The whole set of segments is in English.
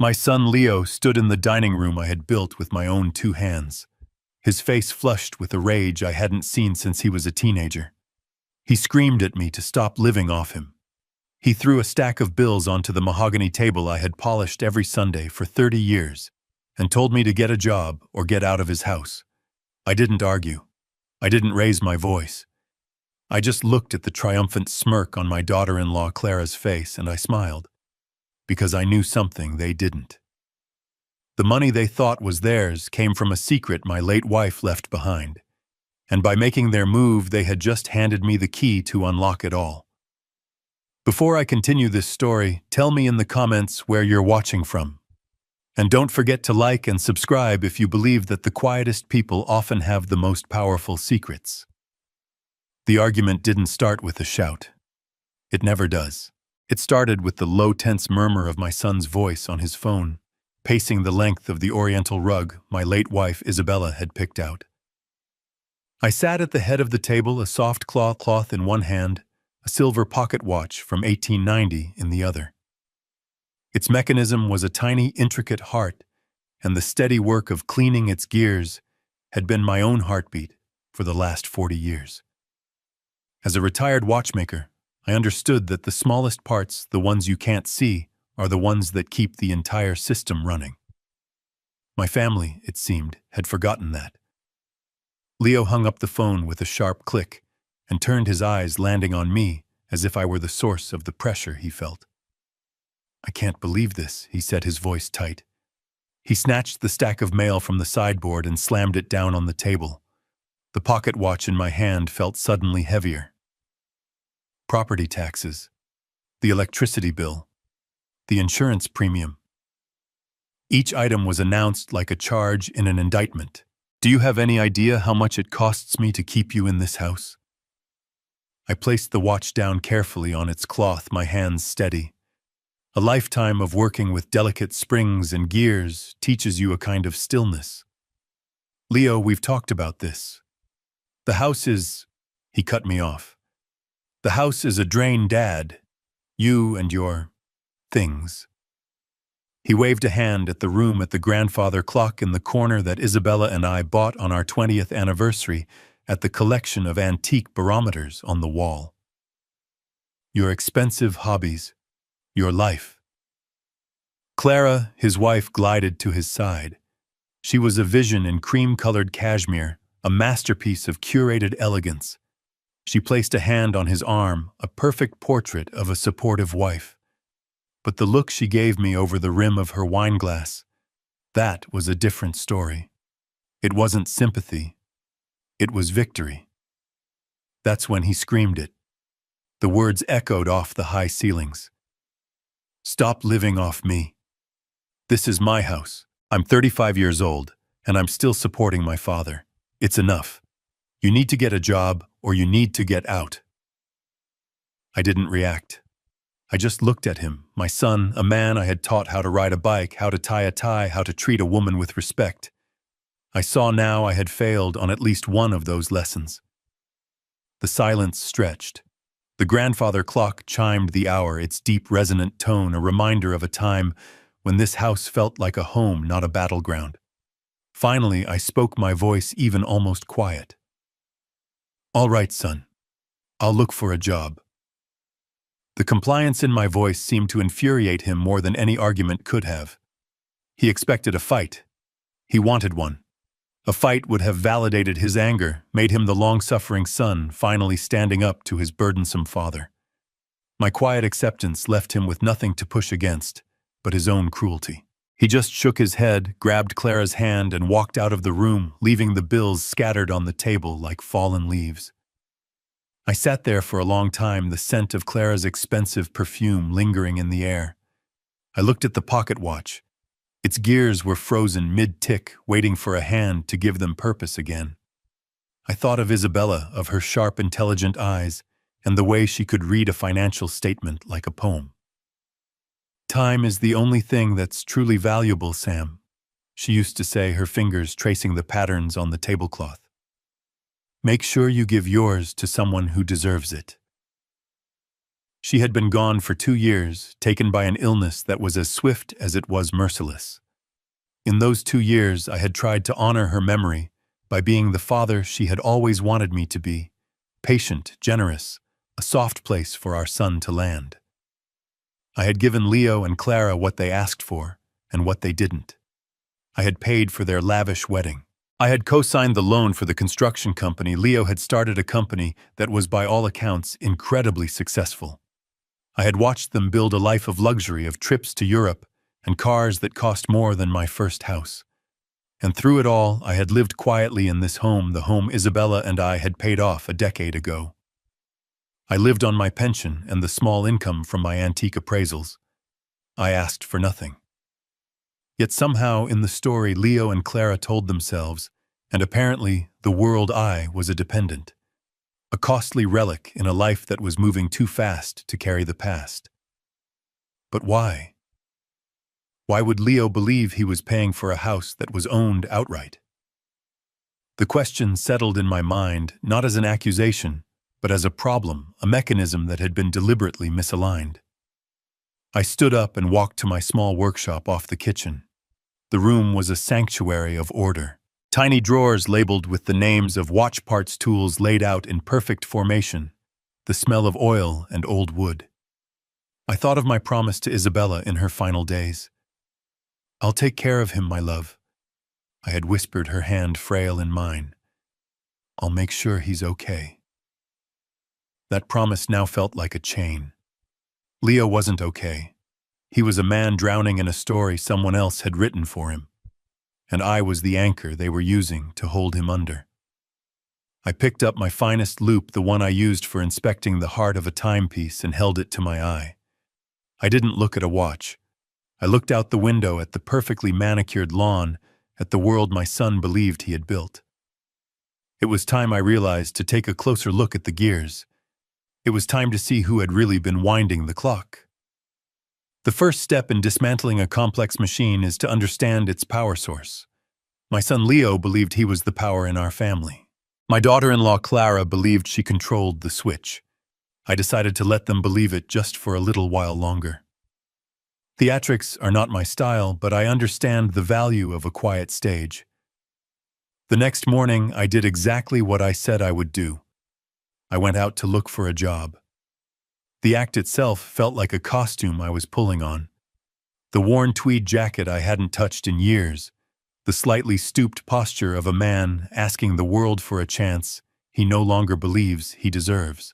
My son Leo stood in the dining room I had built with my own two hands, his face flushed with a rage I hadn't seen since he was a teenager. He screamed at me to stop living off him. He threw a stack of bills onto the mahogany table I had polished every Sunday for 30 years and told me to get a job or get out of his house. I didn't argue. I didn't raise my voice. I just looked at the triumphant smirk on my daughter-in-law Clara's face and I smiled, because I knew something they didn't. The money they thought was theirs came from a secret my late wife left behind, and by making their move they had just handed me the key to unlock it all. Before I continue this story, tell me in the comments where you're watching from. And don't forget to like and subscribe if you believe that the quietest people often have the most powerful secrets. The argument didn't start with a shout. It never does. It started with the low, tense murmur of my son's voice on his phone, pacing the length of the oriental rug my late wife Isabella had picked out. I sat at the head of the table, a soft cloth in one hand, a silver pocket watch from 1890 in the other. Its mechanism was a tiny, intricate heart, and the steady work of cleaning its gears had been my own heartbeat for the last 40 years. As a retired watchmaker, I understood that the smallest parts, the ones you can't see, are the ones that keep the entire system running. My family, it seemed, had forgotten that. Leo hung up the phone with a sharp click and turned his eyes, landing on me as if I were the source of the pressure he felt. "I can't believe this," he said, his voice tight. He snatched the stack of mail from the sideboard and slammed it down on the table. The pocket watch in my hand felt suddenly heavier. Property taxes, the electricity bill, the insurance premium. Each item was announced like a charge in an indictment. "Do you have any idea how much it costs me to keep you in this house?" I placed the watch down carefully on its cloth, my hands steady. A lifetime of working with delicate springs and gears teaches you a kind of stillness. "Leo, we've talked about this. The house is..." He cut me off. "The house is a drain, Dad. You and your things." He waved a hand at the room at the grandfather clock in the corner that Isabella and I bought on our 20th anniversary, at the collection of antique barometers on the wall. "Your expensive hobbies. Your life." Clara, his wife, glided to his side. She was a vision in cream-colored cashmere, a masterpiece of curated elegance. She placed a hand on his arm, a perfect portrait of a supportive wife. But the look she gave me over the rim of her wineglass, that was a different story. It wasn't sympathy. It was victory. That's when he screamed it. The words echoed off the high ceilings. "Stop living off me. This is my house. I'm 35 years old, and I'm still supporting my father. It's enough. You need to get a job, or you need to get out." I didn't react. I just looked at him, my son, a man I had taught how to ride a bike, how to tie a tie, how to treat a woman with respect. I saw now I had failed on at least one of those lessons. The silence stretched. The grandfather clock chimed the hour, its deep resonant tone a reminder of a time when this house felt like a home, not a battleground. Finally, I spoke, my voice even almost quiet. "All right, son. I'll look for a job." The compliance in my voice seemed to infuriate him more than any argument could have. He expected a fight. He wanted one. A fight would have validated his anger, made him the long-suffering son, finally standing up to his burdensome father. My quiet acceptance left him with nothing to push against, but his own cruelty. He just shook his head, grabbed Clara's hand, and walked out of the room, leaving the bills scattered on the table like fallen leaves. I sat there for a long time, the scent of Clara's expensive perfume lingering in the air. I looked at the pocket watch. Its gears were frozen mid-tick, waiting for a hand to give them purpose again. I thought of Isabella, of her sharp, intelligent eyes, and the way she could read a financial statement like a poem. "Time is the only thing that's truly valuable, Sam," she used to say, her fingers tracing the patterns on the tablecloth. "Make sure you give yours to someone who deserves it." She had been gone for 2 years, taken by an illness that was as swift as it was merciless. In those 2 years, I had tried to honor her memory by being the father she had always wanted me to be, patient, generous, a soft place for our son to land. I had given Leo and Clara what they asked for and what they didn't. I had paid for their lavish wedding. I had co-signed the loan for the construction company. Leo had started a company that was by all accounts incredibly successful. I had watched them build a life of luxury, of trips to Europe and cars that cost more than my first house. And through it all, I had lived quietly in this home, the home Isabella and I had paid off a decade ago. I lived on my pension and the small income from my antique appraisals. I asked for nothing. Yet somehow in the story Leo and Clara told themselves, and apparently the world I was a dependent, a costly relic in a life that was moving too fast to carry the past. But why? Why would Leo believe he was paying for a house that was owned outright? The question settled in my mind not as an accusation, but as a problem, a mechanism that had been deliberately misaligned. I stood up and walked to my small workshop off the kitchen. The room was a sanctuary of order. Tiny drawers labeled with the names of watch parts tools laid out in perfect formation, the smell of oil and old wood. I thought of my promise to Isabella in her final days. "I'll take care of him, my love." I had whispered, her hand frail in mine. "I'll make sure he's okay." That promise now felt like a chain. Leo wasn't okay. He was a man drowning in a story someone else had written for him, and I was the anchor they were using to hold him under. I picked up my finest loupe, the one I used for inspecting the heart of a timepiece, and held it to my eye. I didn't look at a watch. I looked out the window at the perfectly manicured lawn, at the world my son believed he had built. It was time, I realized, to take a closer look at the gears. It was time to see who had really been winding the clock. The first step in dismantling a complex machine is to understand its power source. My son Leo believed he was the power in our family. My daughter-in-law Clara believed she controlled the switch. I decided to let them believe it just for a little while longer. Theatrics are not my style, but I understand the value of a quiet stage. The next morning, I did exactly what I said I would do. I went out to look for a job. The act itself felt like a costume I was pulling on. The worn tweed jacket I hadn't touched in years, the slightly stooped posture of a man asking the world for a chance he no longer believes he deserves.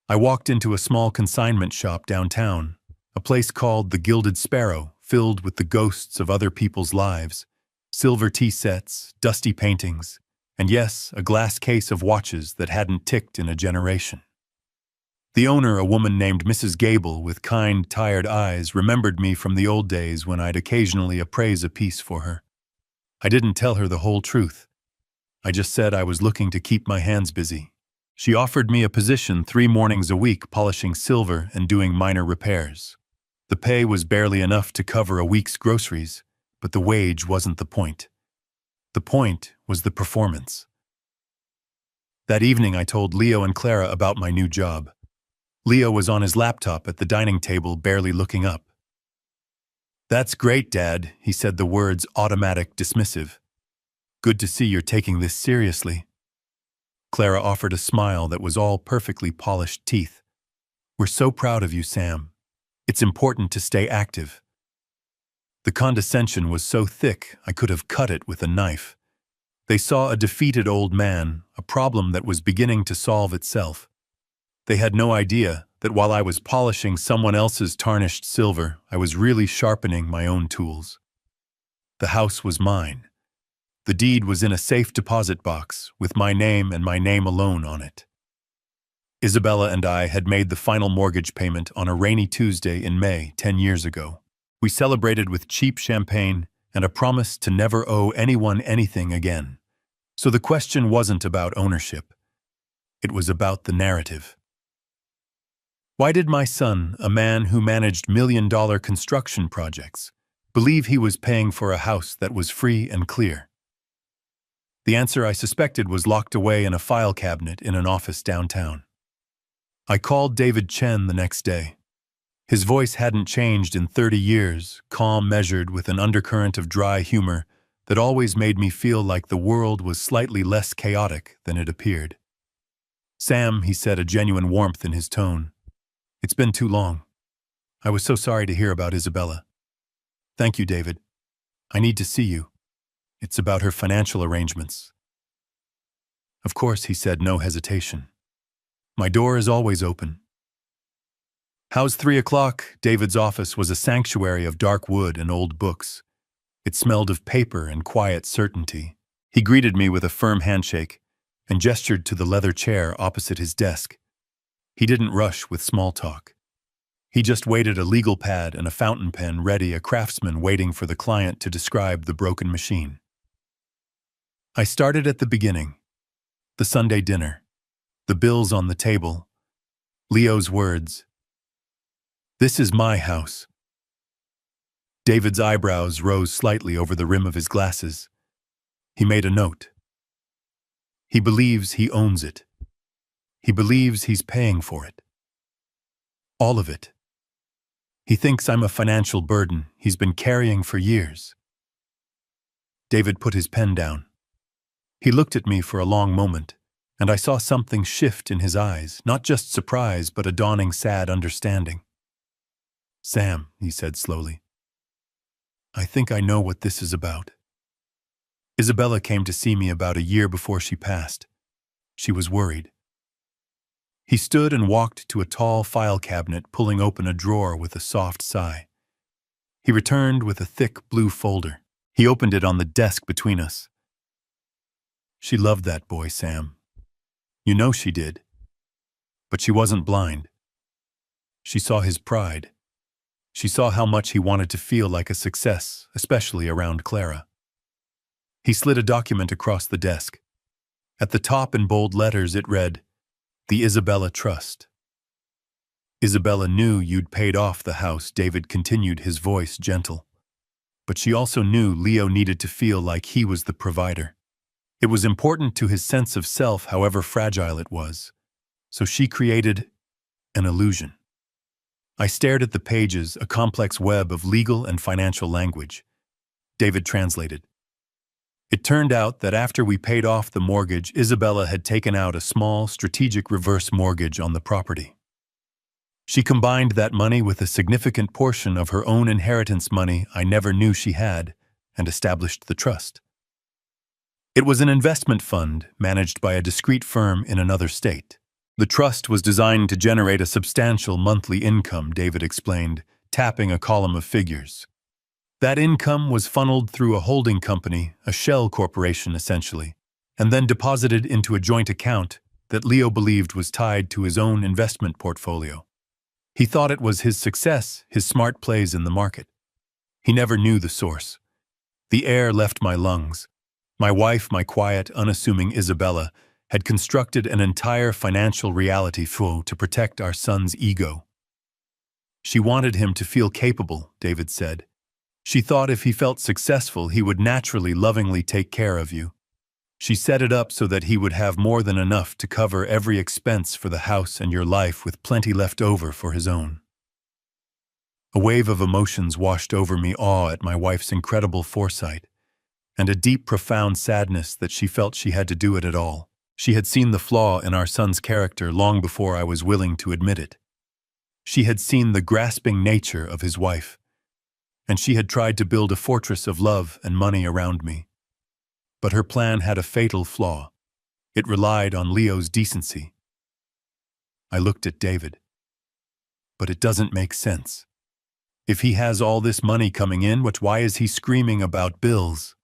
I walked into a small consignment shop downtown, a place called the Gilded Sparrow, filled with the ghosts of other people's lives, silver tea sets, dusty paintings, and yes, a glass case of watches that hadn't ticked in a generation. The owner, a woman named Mrs. Gable with kind, tired eyes, remembered me from the old days when I'd occasionally appraise a piece for her. I didn't tell her the whole truth. I just said I was looking to keep my hands busy. She offered me a position 3 mornings a week polishing silver and doing minor repairs. The pay was barely enough to cover a week's groceries, but the wage wasn't the point. The point was the performance. That evening I told Leo and Clara about my new job. Leo was on his laptop at the dining table, barely looking up. "That's great, Dad," he said, the words automatic, dismissive. "Good to see you're taking this seriously." Clara offered a smile that was all perfectly polished teeth. "We're so proud of you, Sam. It's important to stay active." The condescension was so thick I could have cut it with a knife. They saw a defeated old man, a problem that was beginning to solve itself. They had no idea that while I was polishing someone else's tarnished silver, I was really sharpening my own tools. The house was mine. The deed was in a safe deposit box with my name and my name alone on it. Isabella and I had made the final mortgage payment on a rainy Tuesday in May 10 years ago. We celebrated with cheap champagne and a promise to never owe anyone anything again. So the question wasn't about ownership. It was about the narrative. Why did my son, a man who managed million-dollar construction projects, believe he was paying for a house that was free and clear? The answer, I suspected, was locked away in a file cabinet in an office downtown. I called David Chen the next day. His voice hadn't changed in 30 years, calm, measured, with an undercurrent of dry humor that always made me feel like the world was slightly less chaotic than it appeared. "Sam," he said, a genuine warmth in his tone. "It's been too long. I was so sorry to hear about Isabella." "Thank you, David. I need to see you. It's about her financial arrangements." "Of course," he said, no hesitation. "My door is always open." "How's 3 o'clock?" David's office was a sanctuary of dark wood and old books. It smelled of paper and quiet certainty. He greeted me with a firm handshake and gestured to the leather chair opposite his desk. He didn't rush with small talk. He just waited, a legal pad and a fountain pen ready, a craftsman waiting for the client to describe the broken machine. I started at the beginning. The Sunday dinner. The bills on the table. Leo's words. "This is my house." David's eyebrows rose slightly over the rim of his glasses. He made a note. He believes he owns it. He believes he's paying for it. All of it. He thinks I'm a financial burden he's been carrying for years. David put his pen down. He looked at me for a long moment, and I saw something shift in his eyes, not just surprise, but a dawning sad understanding. "Sam," he said slowly, "I think I know what this is about. Isabella came to see me about a year before she passed. She was worried." He stood and walked to a tall file cabinet, pulling open a drawer with a soft sigh. He returned with a thick blue folder. He opened it on the desk between us. "She loved that boy, Sam. You know she did. But she wasn't blind. She saw his pride. She saw how much he wanted to feel like a success, especially around Clara." He slid a document across the desk. At the top in bold letters it read, "The Isabella Trust." "Isabella knew you'd paid off the house," David continued, his voice gentle. "But she also knew Leo needed to feel like he was the provider. It was important to his sense of self, however fragile it was. So she created an illusion." I stared at the pages, a complex web of legal and financial language. David translated. "It turned out that after we paid off the mortgage, Isabella had taken out a small, strategic reverse mortgage on the property. She combined that money with a significant portion of her own inheritance money I never knew she had, and established the trust. It was an investment fund managed by a discreet firm in another state. The trust was designed to generate a substantial monthly income," David explained, tapping a column of figures. "That income was funneled through a holding company, a shell corporation essentially, and then deposited into a joint account that Leo believed was tied to his own investment portfolio. He thought it was his success, his smart plays in the market. He never knew the source. The air left my lungs. My wife, my quiet, unassuming Isabella, had constructed an entire financial reality to protect our son's ego. She wanted him to feel capable," David said. "She thought if he felt successful, he would naturally, lovingly take care of you. She set it up so that he would have more than enough to cover every expense for the house and your life, with plenty left over for his own." A wave of emotions washed over me, awe at my wife's incredible foresight, and a deep, profound sadness that she felt she had to do it at all. She had seen the flaw in our son's character long before I was willing to admit it. She had seen the grasping nature of his wife, and she had tried to build a fortress of love and money around me. But her plan had a fatal flaw. It relied on Leo's decency. I looked at David. "But it doesn't make sense. If he has all this money coming in, why is he screaming about bills?"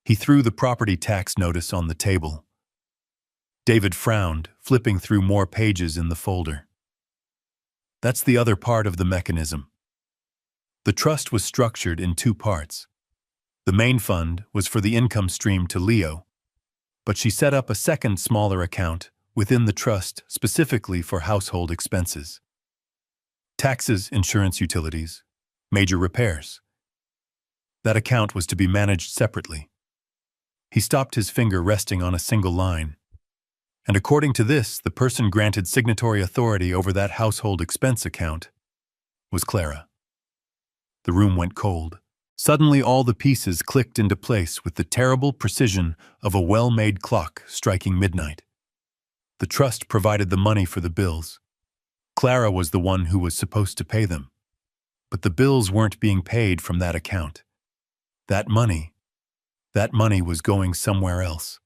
He threw the property tax notice on the table. David frowned, flipping through more pages in the folder. "That's the other part of the mechanism. The trust was structured in 2 parts. The main fund was for the income stream to Leo, but she set up a second, smaller account within the trust specifically for household expenses. Taxes, insurance, utilities, major repairs. That account was to be managed separately." He stopped, his finger resting on a single line. And according to this, the person granted signatory authority over that household expense account was Clara. The room went cold. Suddenly all the pieces clicked into place with the terrible precision of a well-made clock striking midnight. The trust provided the money for the bills. Clara was the one who was supposed to pay them. But the bills weren't being paid from that account. That money was going somewhere else.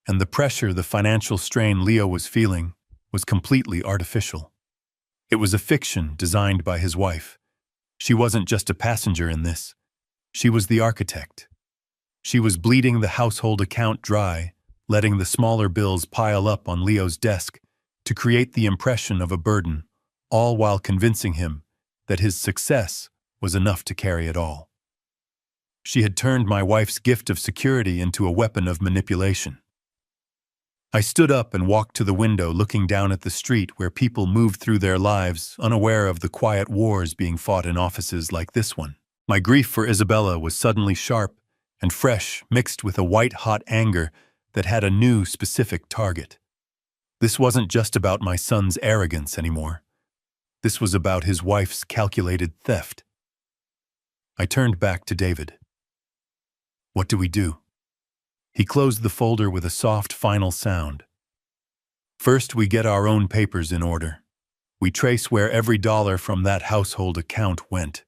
And the pressure, the financial strain Leo was feeling was completely artificial. It was a fiction designed by his wife. She wasn't just a passenger in this. She was the architect. She was bleeding the household account dry, letting the smaller bills pile up on Leo's desk to create the impression of a burden, all while convincing him that his success was enough to carry it all. She had turned my wife's gift of security into a weapon of manipulation. I stood up and walked to the window, looking down at the street where people moved through their lives, unaware of the quiet wars being fought in offices like this one. My grief for Isabella was suddenly sharp and fresh, mixed with a white-hot anger that had a new, specific target. This wasn't just about my son's arrogance anymore. This was about his wife's calculated theft. I turned back to David. What do we do? He closed the folder with a soft, final sound. First, we get our own papers in order. We trace where every dollar from that household account went.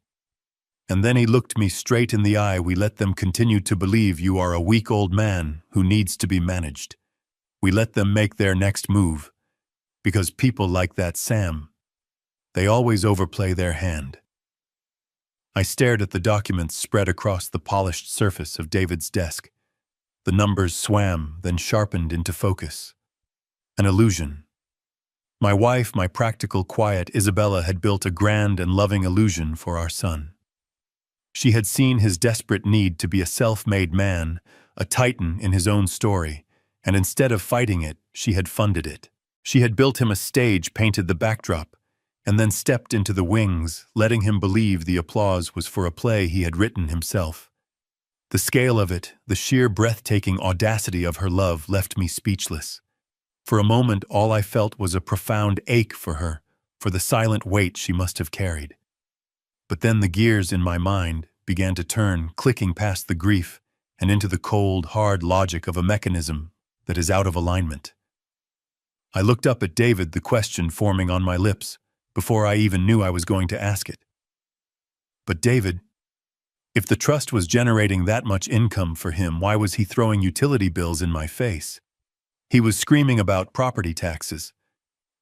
And then he looked me straight in the eye. We let them continue to believe you are a weak old man who needs to be managed. We let them make their next move. Because people like that Sam, they always overplay their hand. I stared at the documents spread across the polished surface of David's desk. The numbers swam, then sharpened into focus. An illusion. My wife, my practical, quiet Isabella, had built a grand and loving illusion for our son. She had seen his desperate need to be a self-made man, a titan in his own story, and instead of fighting it, she had funded it. She had built him a stage, painted the backdrop, and then stepped into the wings, letting him believe the applause was for a play he had written himself. The scale of it, the sheer breathtaking audacity of her love left me speechless. For a moment, all I felt was a profound ache for her, for the silent weight she must have carried. But then the gears in my mind began to turn, clicking past the grief and into the cold, hard logic of a mechanism that is out of alignment. I looked up at David, the question forming on my lips, before I even knew I was going to ask it. But David, if the trust was generating that much income for him, why was he throwing utility bills in my face? He was screaming about property taxes.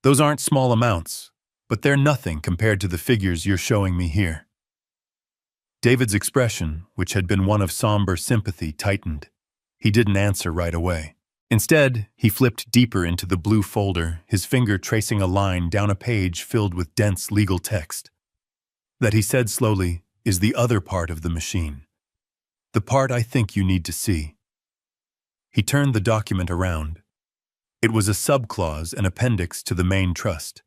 Those aren't small amounts, but they're nothing compared to the figures you're showing me here. David's expression, which had been one of somber sympathy, tightened. He didn't answer right away. Instead, he flipped deeper into the blue folder, his finger tracing a line down a page filled with dense legal text. That, he said slowly, is the other part of the machine. The part I think you need to see. He turned the document around. It was a subclause, an appendix to the main trust.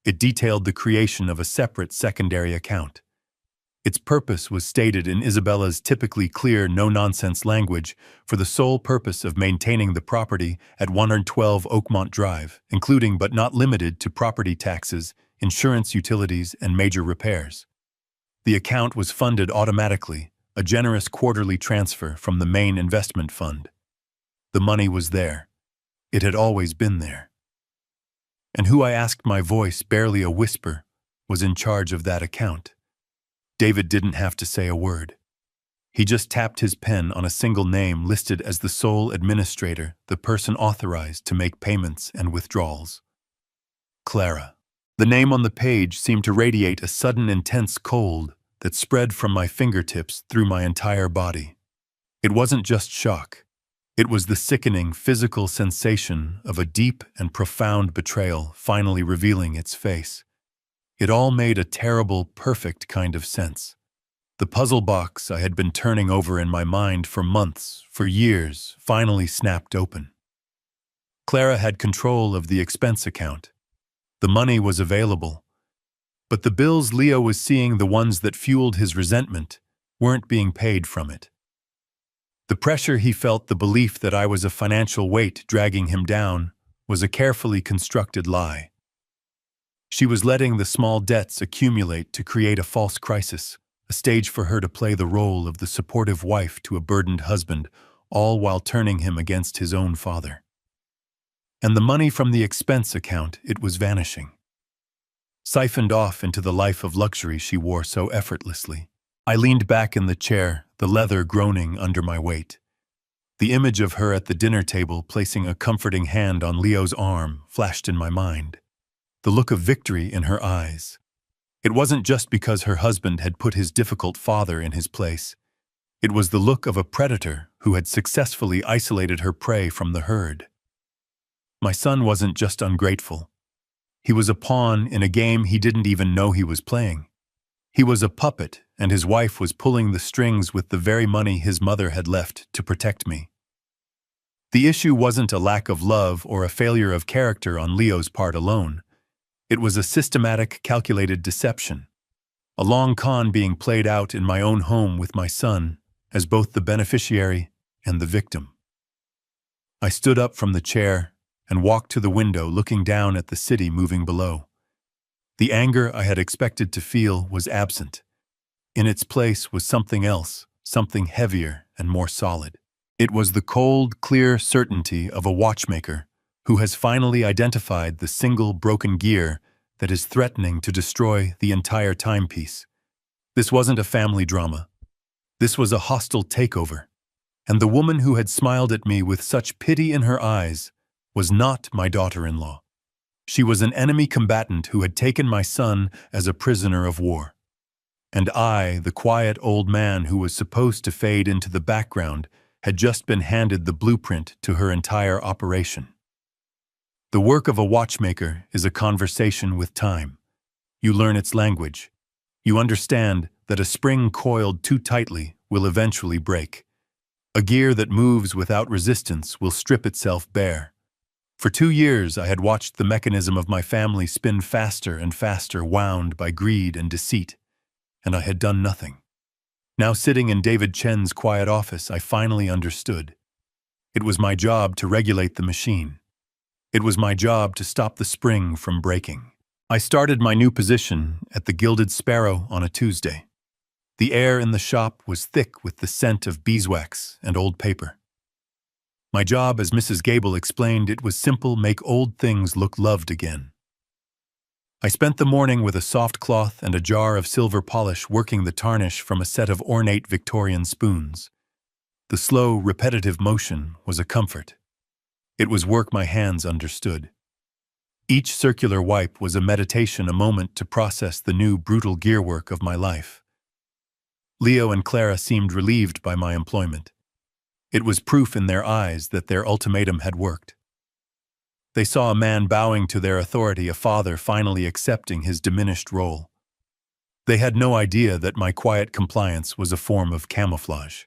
It detailed the creation of a separate secondary account. Its purpose was stated in Isabella's typically clear, no-nonsense language for the sole purpose of maintaining the property at 112 Oakmont Drive, including but not limited to property taxes, insurance, utilities, and major repairs. The account was funded automatically, a generous quarterly transfer from the main investment fund. The money was there. It had always been there. And who, I asked, my voice barely a whisper, was in charge of that account? David didn't have to say a word. He just tapped his pen on a single name listed as the sole administrator, the person authorized to make payments and withdrawals. Clara. The name on the page seemed to radiate a sudden intense cold that spread from my fingertips through my entire body. It wasn't just shock. It was the sickening physical sensation of a deep and profound betrayal finally revealing its face. It all made a terrible, perfect kind of sense. The puzzle box I had been turning over in my mind for months, for years, finally snapped open. Clara had control of the expense account. The money was available. But the bills Leo was seeing, the ones that fueled his resentment, weren't being paid from it. The pressure he felt, the belief that I was a financial weight dragging him down, was a carefully constructed lie. She was letting the small debts accumulate to create a false crisis, a stage for her to play the role of the supportive wife to a burdened husband, all while turning him against his own father. And the money from the expense account, it was vanishing, siphoned off into the life of luxury she wore so effortlessly. I leaned back in the chair, the leather groaning under my weight. The image of her at the dinner table placing a comforting hand on Leo's arm flashed in my mind. The look of victory in her eyes. It wasn't just because her husband had put his difficult father in his place. It was the look of a predator who had successfully isolated her prey from the herd. My son wasn't just ungrateful. He was a pawn in a game he didn't even know he was playing. He was a puppet, and his wife was pulling the strings with the very money his mother had left to protect me. The issue wasn't a lack of love or a failure of character on Leo's part alone. It was a systematic, calculated deception. A long con being played out in my own home with my son as both the beneficiary and the victim. I stood up from the chair and walked to the window, looking down at the city moving below. The anger I had expected to feel was absent. In its place was something else, something heavier and more solid. It was the cold, clear certainty of a watchmaker who has finally identified the single broken gear that is threatening to destroy the entire timepiece. This wasn't a family drama. This was a hostile takeover. And the woman who had smiled at me with such pity in her eyes was not my daughter-in-law. She was an enemy combatant who had taken my son as a prisoner of war. And I, the quiet old man who was supposed to fade into the background, had just been handed the blueprint to her entire operation. The work of a watchmaker is a conversation with time. You learn its language. You understand that a spring coiled too tightly will eventually break. A gear that moves without resistance will strip itself bare. For 2 years, I had watched the mechanism of my family spin faster and faster, wound by greed and deceit, and I had done nothing. Now sitting in David Chen's quiet office, I finally understood. It was my job to regulate the machine. It was my job to stop the spring from breaking. I started my new position at the Gilded Sparrow on a Tuesday. The air in the shop was thick with the scent of beeswax and old paper. My job, as Mrs. Gable explained, it was simple: make old things look loved again. I spent the morning with a soft cloth and a jar of silver polish working the tarnish from a set of ornate Victorian spoons. The slow, repetitive motion was a comfort. It was work my hands understood. Each circular wipe was a meditation, a moment to process the new, brutal gearwork of my life. Leo and Clara seemed relieved by my employment. It was proof in their eyes that their ultimatum had worked. They saw a man bowing to their authority, a father finally accepting his diminished role. They had no idea that my quiet compliance was a form of camouflage.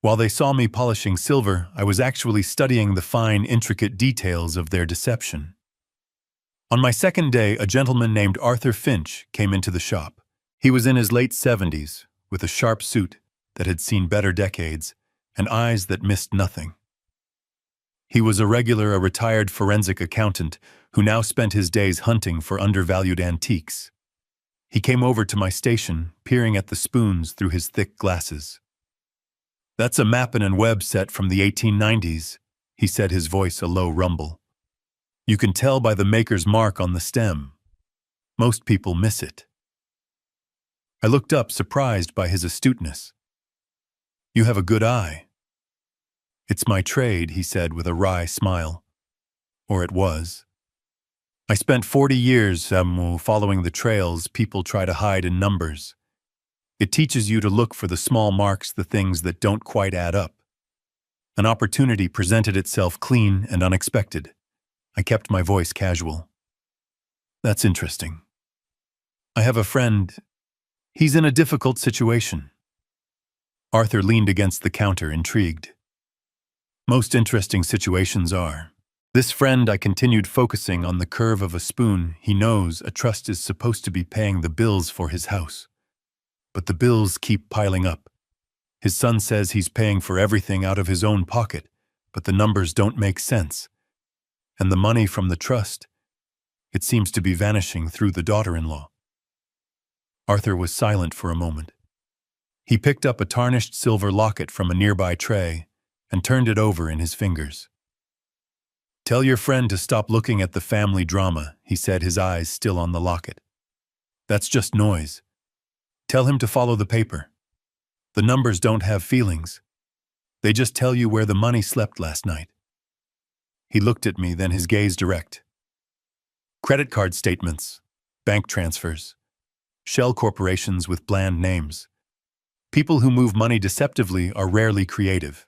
While they saw me polishing silver, I was actually studying the fine, intricate details of their deception. On my second day, a gentleman named Arthur Finch came into the shop. He was in his late 70s, with a sharp suit that had seen better decades, and eyes that missed nothing. He was a retired forensic accountant who now spent his days hunting for undervalued antiques. He came over to my station, peering at the spoons through his thick glasses. "That's a Mappin and Webb set from the 1890s, he said, his voice a low rumble. "You can tell by the maker's mark on the stem. Most people miss it." I looked up, surprised by his astuteness. "You have a good eye." "It's my trade," he said with a wry smile. Or it was. I spent 40 years following the trails people try to hide in numbers. It teaches you to look for the small marks, the things that don't quite add up. An opportunity presented itself, clean and unexpected. I kept my voice casual. "That's interesting. I have a friend. He's in a difficult situation." Arthur leaned against the counter, intrigued. "Most interesting situations are." This friend, I continued, focusing on the curve of a spoon. "He knows a trust is supposed to be paying the bills for his house. But the bills keep piling up. His son says he's paying for everything out of his own pocket, but the numbers don't make sense. And the money from the trust, it seems to be vanishing through the daughter-in-law. Arthur was silent for a moment. He picked up a tarnished silver locket from a nearby tray and turned it over in his fingers. "Tell your friend to stop looking at the family drama," he said, his eyes still on the locket. "That's just noise. Tell him to follow the paper. The numbers don't have feelings. They just tell you where the money slept last night." He looked at me, then his gaze direct. "Credit card statements, bank transfers, shell corporations with bland names. People who move money deceptively are rarely creative.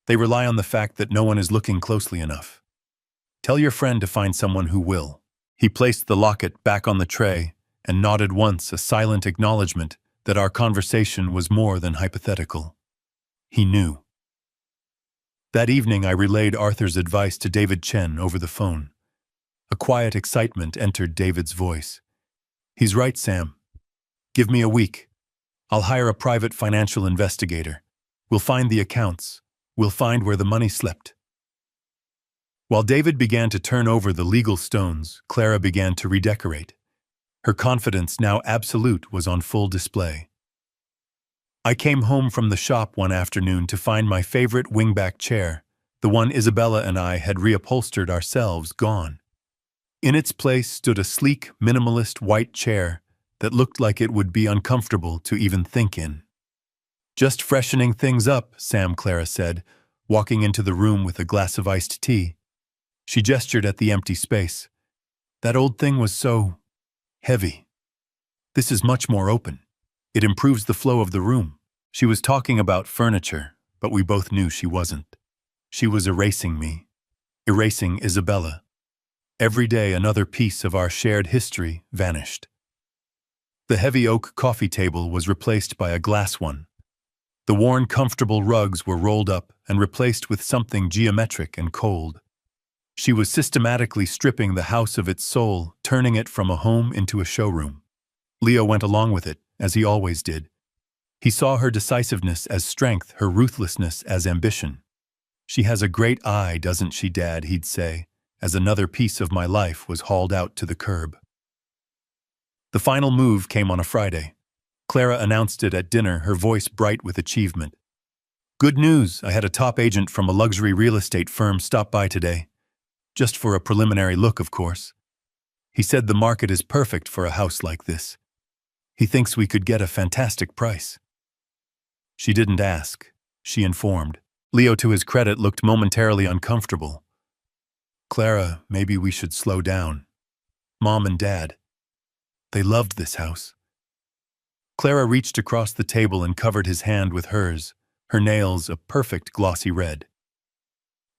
They rely on the fact that no one is looking closely enough. Tell your friend to find someone who will." He placed the locket back on the tray and nodded once, a silent acknowledgement that our conversation was more than hypothetical. He knew. That evening I relayed Arthur's advice to David Chen over the phone. A quiet excitement entered David's voice. "He's right, Sam. Give me a week. I'll hire a private financial investigator. We'll find the accounts. We'll find where the money slept." While David began to turn over the legal stones, Clara began to redecorate. Her confidence, now absolute, was on full display. I came home from the shop one afternoon to find my favorite wingback chair, the one Isabella and I had reupholstered ourselves, gone. In its place stood a sleek, minimalist white chair that looked like it would be uncomfortable to even think in. "Just freshening things up," Clara said, walking into the room with a glass of iced tea. She gestured at the empty space. "That old thing was so heavy. This is much more open. It improves the flow of the room." She was talking about furniture, but we both knew she wasn't. She was erasing me, erasing Isabella. Every day another piece of our shared history vanished. The heavy oak coffee table was replaced by a glass one. The worn, comfortable rugs were rolled up and replaced with something geometric and cold. She was systematically stripping the house of its soul, turning it from a home into a showroom. Leo went along with it, as he always did. He saw her decisiveness as strength, her ruthlessness as ambition. "She has a great eye, doesn't she, Dad?" he'd say, as another piece of my life was hauled out to the curb. The final move came on a Friday. Clara announced it at dinner, her voice bright with achievement. "Good news! I had a top agent from a luxury real estate firm stop by today. Just for a preliminary look, of course. He said the market is perfect for a house like this. He thinks we could get a fantastic price." She didn't ask. She informed. Leo, to his credit, looked momentarily uncomfortable. "Clara, maybe we should slow down. Mom and Dad. They loved this house." Clara reached across the table and covered his hand with hers, her nails a perfect glossy red.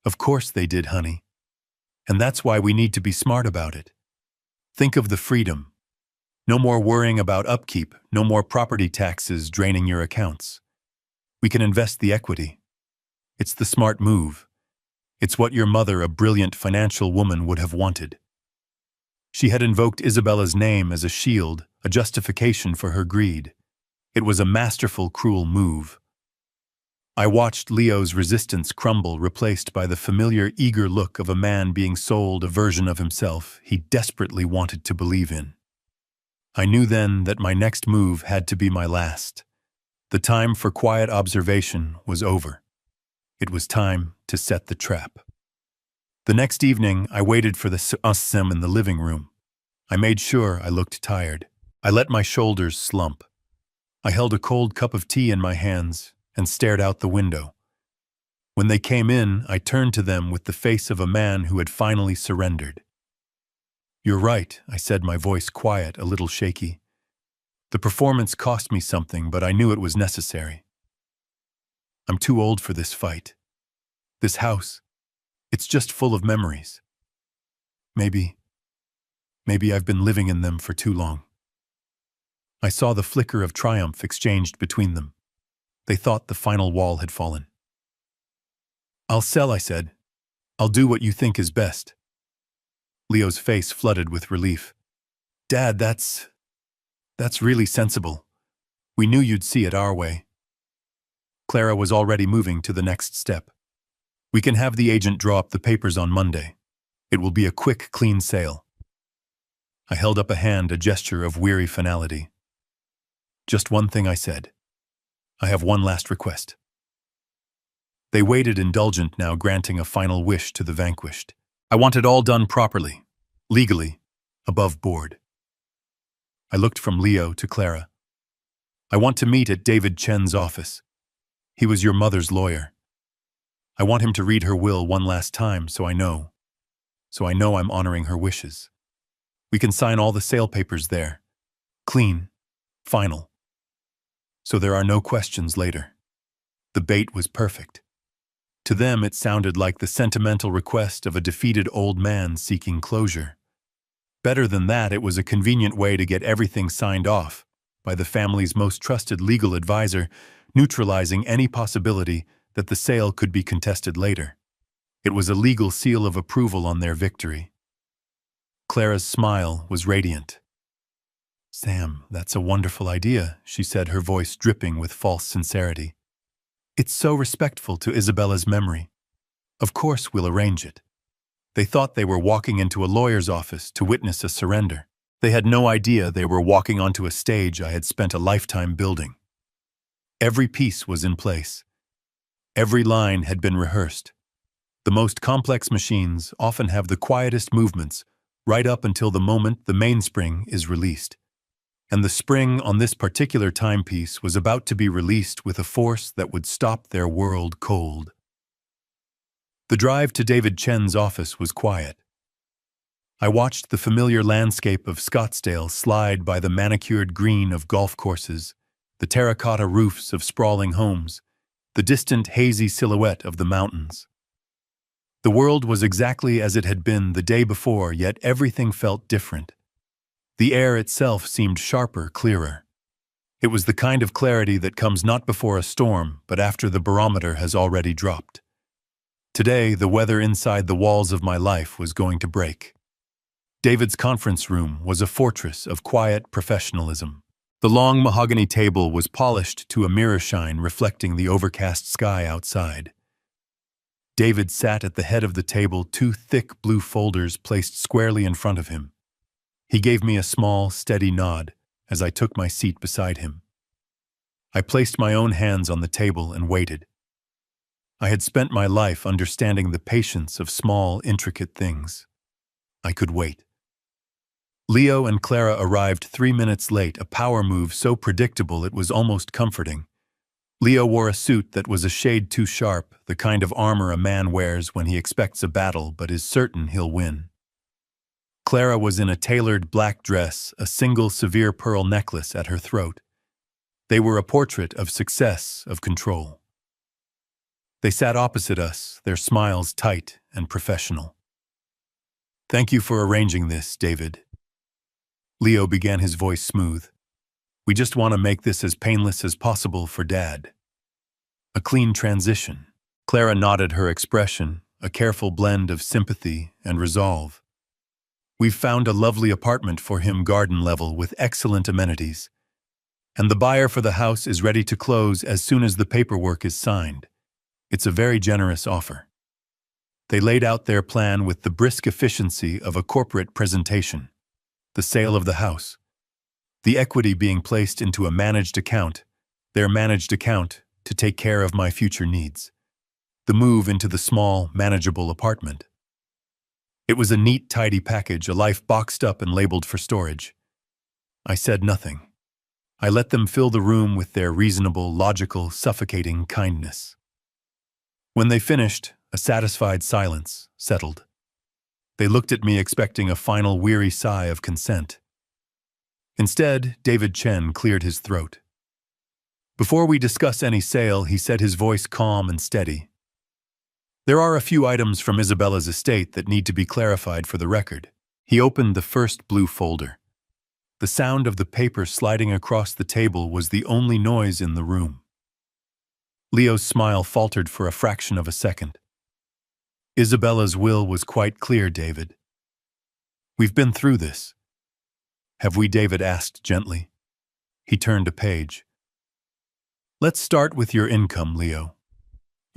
"Of course they did, honey. And that's why we need to be smart about it. Think of the freedom. No more worrying about upkeep, no more property taxes draining your accounts. We can invest the equity. It's the smart move. It's what your mother, a brilliant financial woman, would have wanted." She had invoked Isabella's name as a shield, a justification for her greed. It was a masterful, cruel move. I watched Leo's resistance crumble, replaced by the familiar, eager look of a man being sold a version of himself he desperately wanted to believe in. I knew then that my next move had to be my last. The time for quiet observation was over. It was time to set the trap. The next evening, I waited for the sim in the living room. I made sure I looked tired. I let my shoulders slump. I held a cold cup of tea in my hands and stared out the window. When they came in, I turned to them with the face of a man who had finally surrendered. "You're right," I said, my voice quiet, a little shaky. "The performance cost me something, but I knew it was necessary. I'm too old for this fight. This house, it's just full of memories. Maybe I've been living in them for too long." I saw the flicker of triumph exchanged between them. They thought the final wall had fallen. "I'll sell," I said. "I'll do what you think is best." Leo's face flooded with relief. "Dad, that's really sensible. We knew you'd see it our way." Clara was already moving to the next step. "We can have the agent draw up the papers on Monday. It will be a quick, clean sale. I held up a hand, a gesture of weary finality. Just one thing, I said. I have one last request. They waited, indulgent now, granting a final wish to the vanquished. I want it all done properly, legally, above board. I looked from Leo to Clara. I want to meet at David Chen's office. He was your mother's lawyer. I want him to read her will one last time so I know I'm honoring her wishes. We can sign all the sale papers there. Clean. Final. So there are no questions later. The bait was perfect. To them, it sounded like the sentimental request of a defeated old man seeking closure. Better than that, it was a convenient way to get everything signed off by the family's most trusted legal advisor, neutralizing any possibility that the sale could be contested later. It was a legal seal of approval on their victory. Clara's smile was radiant. "Sam, that's a wonderful idea," she said, her voice dripping with false sincerity. "It's so respectful to Isabella's memory. Of course we'll arrange it." They thought they were walking into a lawyer's office to witness a surrender. They had no idea they were walking onto a stage I had spent a lifetime building. Every piece was in place. Every line had been rehearsed. The most complex machines often have the quietest movements right up until the moment the mainspring is released. And the spring on this particular timepiece was about to be released with a force that would stop their world cold. The drive to David Chen's office was quiet. I watched the familiar landscape of Scottsdale slide by the manicured green of golf courses, the terracotta roofs of sprawling homes, the distant hazy silhouette of the mountains. The world was exactly as it had been the day before, yet everything felt different. The air itself seemed sharper, clearer. It was the kind of clarity that comes not before a storm, but after the barometer has already dropped. Today, the weather inside the walls of my life was going to break. David's conference room was a fortress of quiet professionalism. The long mahogany table was polished to a mirror shine reflecting the overcast sky outside. David sat at the head of the table, two thick blue folders placed squarely in front of him. He gave me a small, steady nod as I took my seat beside him. I placed my own hands on the table and waited. I had spent my life understanding the patience of small, intricate things. I could wait. Leo and Clara arrived 3 minutes late, a power move so predictable it was almost comforting. Leo wore a suit that was a shade too sharp, the kind of armor a man wears when he expects a battle but is certain he'll win. Clara was in a tailored black dress, a single severe pearl necklace at her throat. They were a portrait of success, of control. They sat opposite us, their smiles tight and professional. "Thank you for arranging this, David." Leo began, his voice smooth. "We just want to make this as painless as possible for Dad. A clean transition." Clara nodded, her expression a careful blend of sympathy and resolve. "We've found a lovely apartment for him, garden level, with excellent amenities. And the buyer for the house is ready to close as soon as the paperwork is signed. It's a very generous offer." They laid out their plan with the brisk efficiency of a corporate presentation. The sale of the house. The equity being placed into a managed account, their managed account to take care of my future needs. The move into the small, manageable apartment. It was a neat, tidy package, a life boxed up and labeled for storage. I said nothing. I let them fill the room with their reasonable, logical, suffocating kindness. When they finished, a satisfied silence settled. They looked at me expecting a final weary sigh of consent. Instead, David Chen cleared his throat. "Before we discuss any sale," he said, his voice calm and steady, "there are a few items from Isabella's estate that need to be clarified for the record." He opened the first blue folder. The sound of the paper sliding across the table was the only noise in the room. Leo's smile faltered for a fraction of a second. "Isabella's will was quite clear, David. We've been through this." "Have we?" David asked gently. He turned a page. "Let's start with your income, Leo.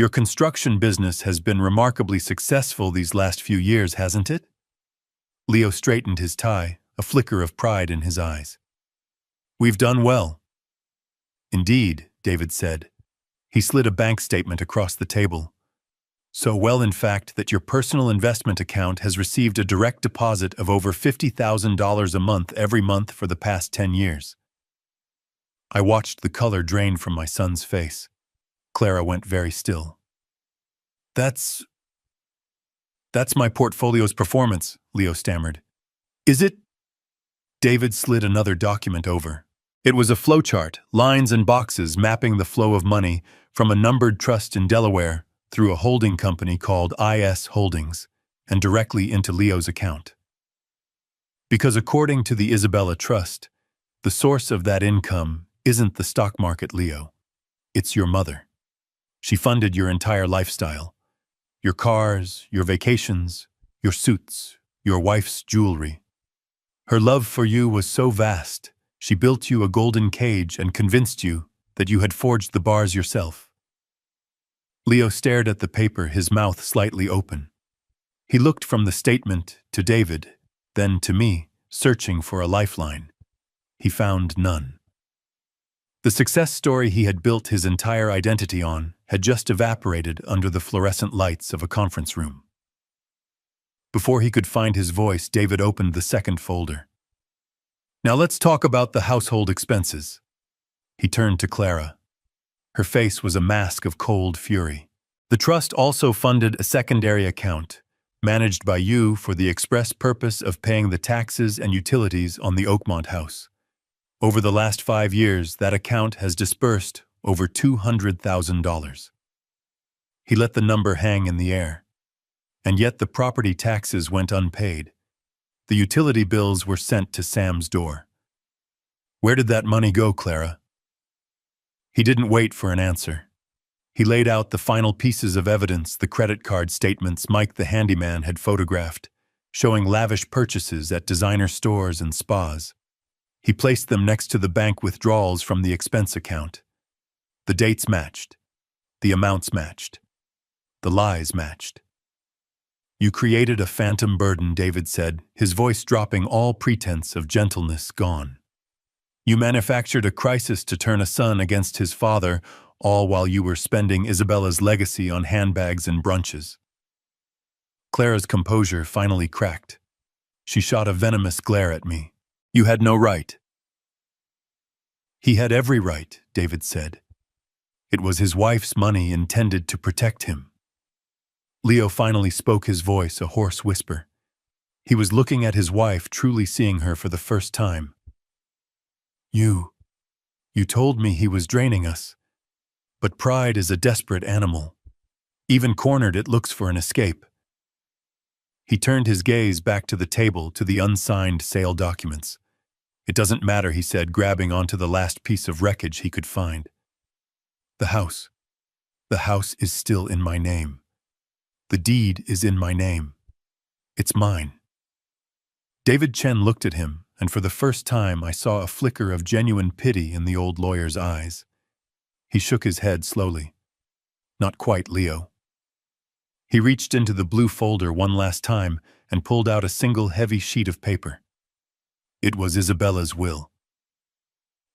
Your construction business has been remarkably successful these last few years, hasn't it? Leo straightened his tie, a flicker of pride in his eyes. We've done well. Indeed, David said. He slid a bank statement across the table. So well, in fact, that your personal investment account has received a direct deposit of over $50,000 a month every month for the past 10 years. I watched the color drain from my son's face. Clara went very still. That's my portfolio's performance, Leo stammered. Is it? David slid another document over. It was a flowchart, lines and boxes mapping the flow of money from a numbered trust in Delaware through a holding company called IS Holdings and directly into Leo's account. Because according to the Isabella Trust, the source of that income isn't the stock market, Leo. It's your mother. She funded your entire lifestyle. Your cars, your vacations, your suits, your wife's jewelry. Her love for you was so vast, she built you a golden cage and convinced you that you had forged the bars yourself. Leo stared at the paper, his mouth slightly open. He looked from the statement to David, then to me, searching for a lifeline. He found none. The success story he had built his entire identity on had just evaporated under the fluorescent lights of a conference room. Before he could find his voice, David opened the second folder. Now let's talk about the household expenses. He turned to Clara. Her face was a mask of cold fury. The trust also funded a secondary account, managed by you for the express purpose of paying the taxes and utilities on the Oakmont house. Over the last 5 years, that account has disbursed over $200,000. He let the number hang in the air. And yet the property taxes went unpaid. The utility bills were sent to Sam's door. Where did that money go, Clara? He didn't wait for an answer. He laid out the final pieces of evidence, the credit card statements Mike the handyman had photographed, showing lavish purchases at designer stores and spas. He placed them next to the bank withdrawals from the expense account. The dates matched. The amounts matched. The lies matched. You created a phantom burden, David said, his voice dropping, all pretense of gentleness gone. You manufactured a crisis to turn a son against his father, all while you were spending Isabella's legacy on handbags and brunches. Clara's composure finally cracked. She shot a venomous glare at me. You had no right. He had every right, David said. It was his wife's money intended to protect him. Leo finally spoke, his voice a hoarse whisper. He was looking at his wife, truly seeing her for the first time. You told me he was draining us. But pride is a desperate animal. Even cornered, it looks for an escape. He turned his gaze back to the table, to the unsigned sale documents. It doesn't matter, he said, grabbing onto the last piece of wreckage he could find. The house is still in my name. The deed is in my name. It's mine. David Chen looked at him, and for the first time I saw a flicker of genuine pity in the old lawyer's eyes. He shook his head slowly. Not quite, Leo. He reached into the blue folder one last time and pulled out a single heavy sheet of paper. It was Isabella's will.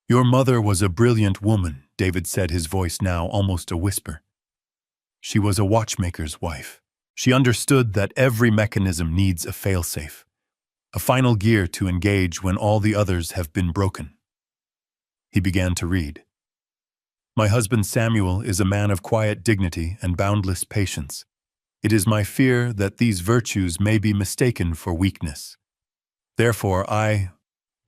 Your mother was a brilliant woman, David said, his voice now almost a whisper. She was a watchmaker's wife. She understood that every mechanism needs a failsafe, a final gear to engage when all the others have been broken. He began to read. My husband Samuel is a man of quiet dignity and boundless patience. It is my fear that these virtues may be mistaken for weakness. Therefore, I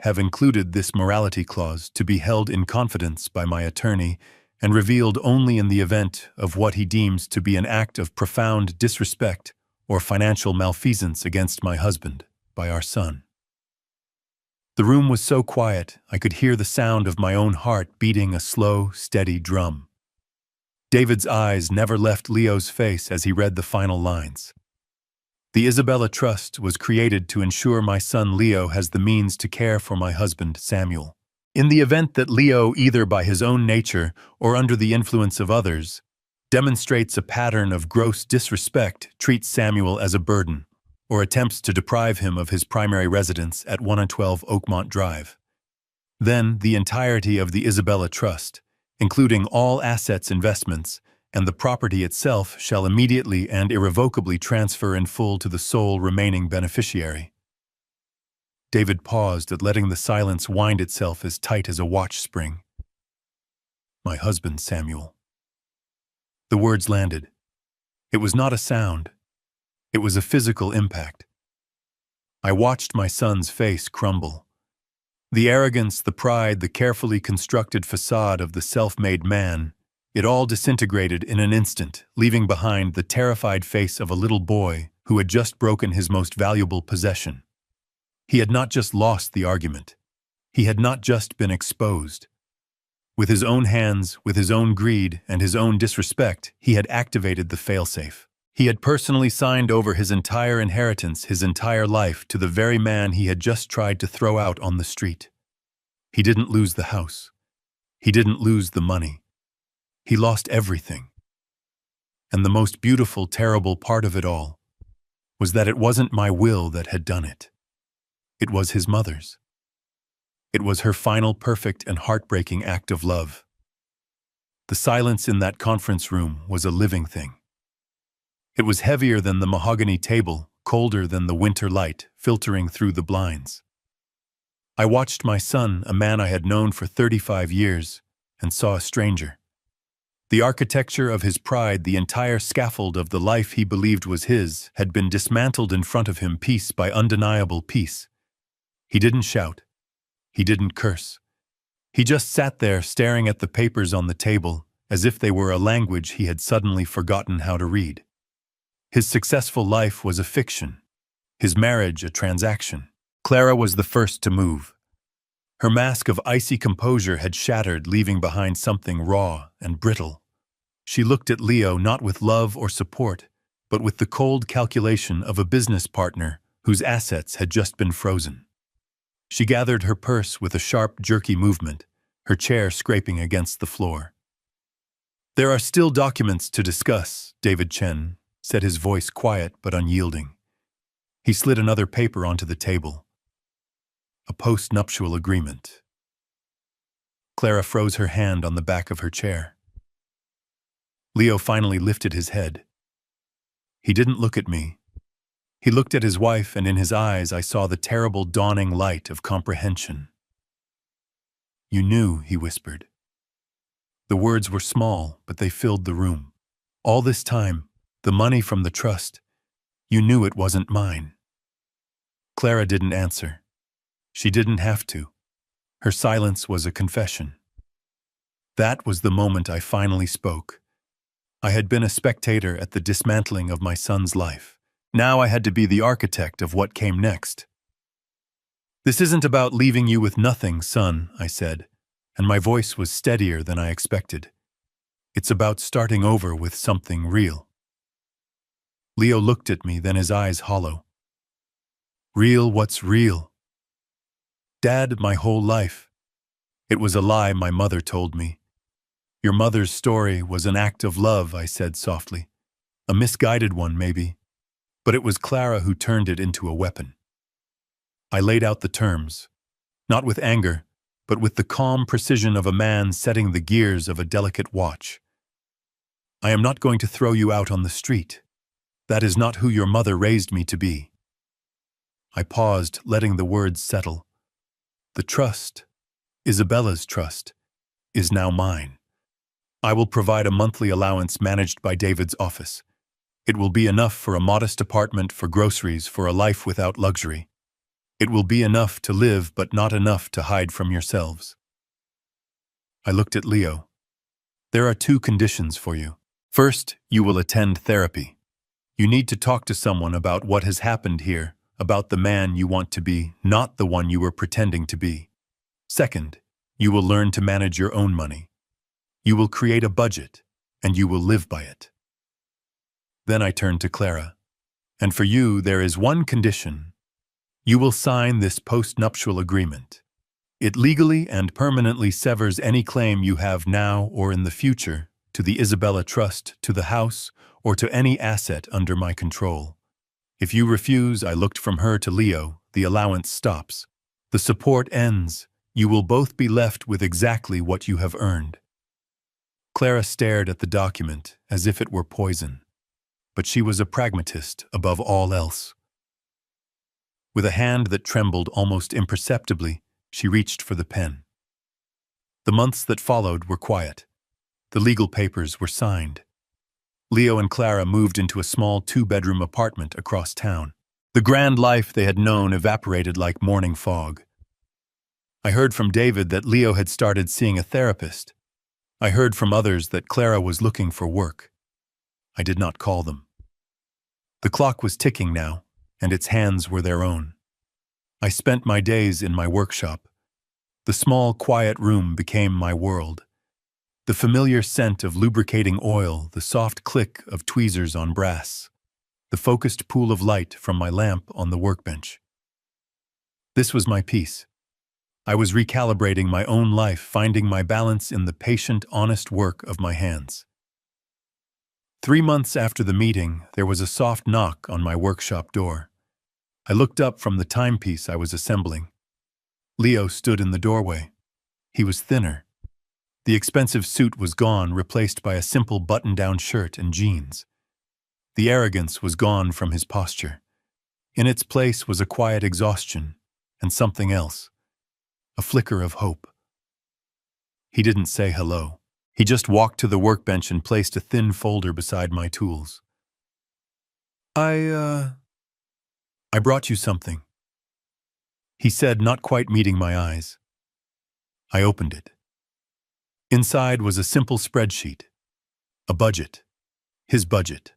have included this morality clause to be held in confidence by my attorney and revealed only in the event of what he deems to be an act of profound disrespect or financial malfeasance against my husband by our son. The room was so quiet I could hear the sound of my own heart beating a slow, steady drum. David's eyes never left Leo's face as he read the final lines. The Isabella Trust was created to ensure my son Leo has the means to care for my husband Samuel. In the event that Leo, either by his own nature or under the influence of others, demonstrates a pattern of gross disrespect, treats Samuel as a burden, or attempts to deprive him of his primary residence at 112 Oakmont Drive. Then, the entirety of the Isabella Trust, including all assets, investments, and the property itself, shall immediately and irrevocably transfer in full to the sole remaining beneficiary. David paused at letting the silence wind itself as tight as a watch spring. My husband, Samuel. The words landed. It was not a sound. It was a physical impact. I watched my son's face crumble. The arrogance, the pride, the carefully constructed facade of the self-made man, it all disintegrated in an instant, leaving behind the terrified face of a little boy who had just broken his most valuable possession. He had not just lost the argument. He had not just been exposed. With his own hands, with his own greed, and his own disrespect, he had activated the failsafe. He had personally signed over his entire inheritance, his entire life, to the very man he had just tried to throw out on the street. He didn't lose the house. He didn't lose the money. He lost everything. And the most beautiful, terrible part of it all was that it wasn't my will that had done it. It was his mother's. It was her final perfect and heartbreaking act of love. The silence in that conference room was a living thing. It was heavier than the mahogany table, colder than the winter light filtering through the blinds. I watched my son, a man I had known for 35 years, and saw a stranger. The architecture of his pride, the entire scaffold of the life he believed was his, had been dismantled in front of him piece by undeniable piece. He didn't shout. He didn't curse. He just sat there staring at the papers on the table as if they were a language he had suddenly forgotten how to read. His successful life was a fiction. His marriage a transaction. Clara was the first to move. Her mask of icy composure had shattered, leaving behind something raw and brittle. She looked at Leo not with love or support, but with the cold calculation of a business partner whose assets had just been frozen. She gathered her purse with a sharp, jerky movement, her chair scraping against the floor. There are still documents to discuss, David Chen said, his voice quiet but unyielding. He slid another paper onto the table. A post-nuptial agreement. Clara froze her hand on the back of her chair. Leo finally lifted his head. He didn't look at me. He looked at his wife, and in his eyes I saw the terrible dawning light of comprehension. You knew, he whispered. The words were small, but they filled the room. All this time, the money from the trust, you knew it wasn't mine. Clara didn't answer. She didn't have to. Her silence was a confession. That was the moment I finally spoke. I had been a spectator at the dismantling of my son's life. Now I had to be the architect of what came next. This isn't about leaving you with nothing, son, I said, and my voice was steadier than I expected. It's about starting over with something real. Leo looked at me, then his eyes hollow. Real? What's real? Dad, my whole life. It was a lie my mother told me. Your mother's story was an act of love, I said softly. A misguided one, maybe. But it was Clara who turned it into a weapon. I laid out the terms, not with anger, but with the calm precision of a man setting the gears of a delicate watch. I am not going to throw you out on the street. That is not who your mother raised me to be. I paused, letting the words settle. The trust, Isabella's trust, is now mine. I will provide a monthly allowance managed by David's office. It will be enough for a modest apartment, for groceries, for a life without luxury. It will be enough to live, but not enough to hide from yourselves. I looked at Leo. There are 2 conditions for you. First, you will attend therapy. You need to talk to someone about what has happened here, about the man you want to be, not the one you were pretending to be. Second, you will learn to manage your own money. You will create a budget, and you will live by it. Then I turned to Clara. And for you, there is one condition. You will sign this post-nuptial agreement. It legally and permanently severs any claim you have now or in the future to the Isabella Trust, to the house, or to any asset under my control. If you refuse, I looked from her to Leo, the allowance stops. The support ends. You will both be left with exactly what you have earned. Clara stared at the document as if it were poison, but she was a pragmatist above all else. With a hand that trembled almost imperceptibly, she reached for the pen. The months that followed were quiet. The legal papers were signed. Leo and Clara moved into a small 2-bedroom apartment across town. The grand life they had known evaporated like morning fog. I heard from David that Leo had started seeing a therapist. I heard from others that Clara was looking for work. I did not call them. The clock was ticking now, and its hands were their own. I spent my days in my workshop. The small, quiet room became my world. The familiar scent of lubricating oil, the soft click of tweezers on brass, the focused pool of light from my lamp on the workbench. This was my peace. I was recalibrating my own life, finding my balance in the patient, honest work of my hands. 3 months after the meeting, there was a soft knock on my workshop door. I looked up from the timepiece I was assembling. Leo stood in the doorway. He was thinner. The expensive suit was gone, replaced by a simple button-down shirt and jeans. The arrogance was gone from his posture. In its place was a quiet exhaustion and something else, a flicker of hope. He didn't say hello. He just walked to the workbench and placed a thin folder beside my tools. I brought you something," he said, not quite meeting my eyes. I opened it. Inside was a simple spreadsheet, a budget, his budget.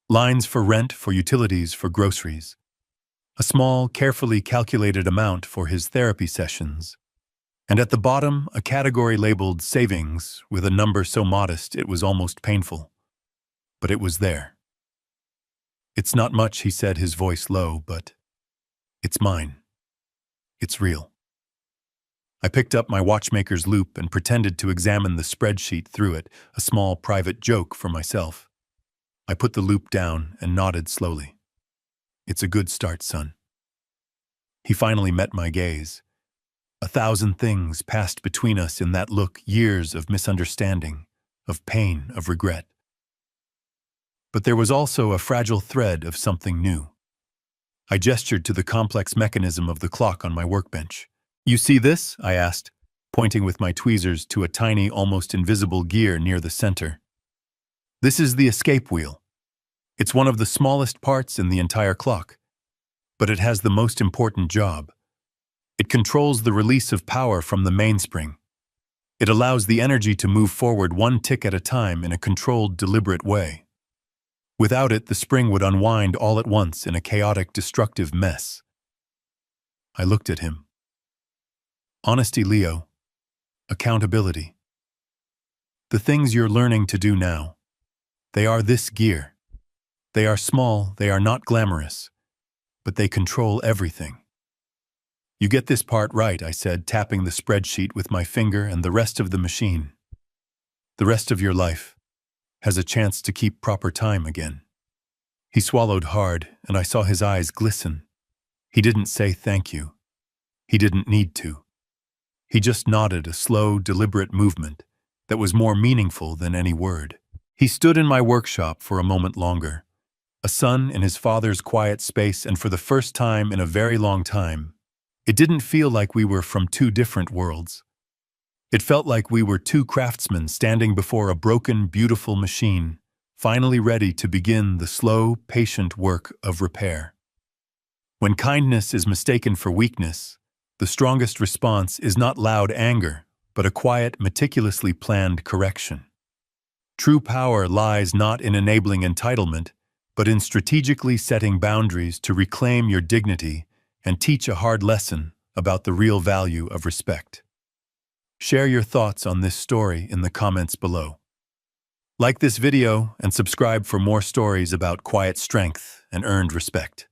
Lines for rent, for utilities, for groceries. A small, carefully calculated amount for his therapy sessions. And at the bottom, a category labeled savings with a number so modest it was almost painful. But it was there. "It's not much," he said, his voice low, "but it's mine. It's real." I picked up my watchmaker's loupe and pretended to examine the spreadsheet through it, a small private joke for myself. I put the loupe down and nodded slowly. "It's a good start, son." He finally met my gaze. 1,000 things passed between us in that look, years of misunderstanding, of pain, of regret. But there was also a fragile thread of something new. I gestured to the complex mechanism of the clock on my workbench. "You see this?" I asked, pointing with my tweezers to a tiny, almost invisible gear near the center. "This is the escape wheel. It's one of the smallest parts in the entire clock, but it has the most important job. It controls the release of power from the mainspring. It allows the energy to move forward one tick at a time in a controlled, deliberate way. Without it, the spring would unwind all at once in a chaotic, destructive mess." I looked at him. "Honesty, Leo. Accountability. The things you're learning to do now, they are this gear. They are small, they are not glamorous, but they control everything. You get this part right," I said, tapping the spreadsheet with my finger, "and the rest of the machine, the rest of your life, has a chance to keep proper time again." He swallowed hard, and I saw his eyes glisten. He didn't say thank you. He didn't need to. He just nodded, a slow, deliberate movement that was more meaningful than any word. He stood in my workshop for a moment longer, a son in his father's quiet space, and for the first time in a very long time, it didn't feel like we were from two different worlds. It felt like we were two craftsmen standing before a broken, beautiful machine, finally ready to begin the slow, patient work of repair. When kindness is mistaken for weakness, the strongest response is not loud anger, but a quiet, meticulously planned correction. True power lies not in enabling entitlement, but in strategically setting boundaries to reclaim your dignity and teach a hard lesson about the real value of respect. Share your thoughts on this story in the comments below. Like this video and subscribe for more stories about quiet strength and earned respect.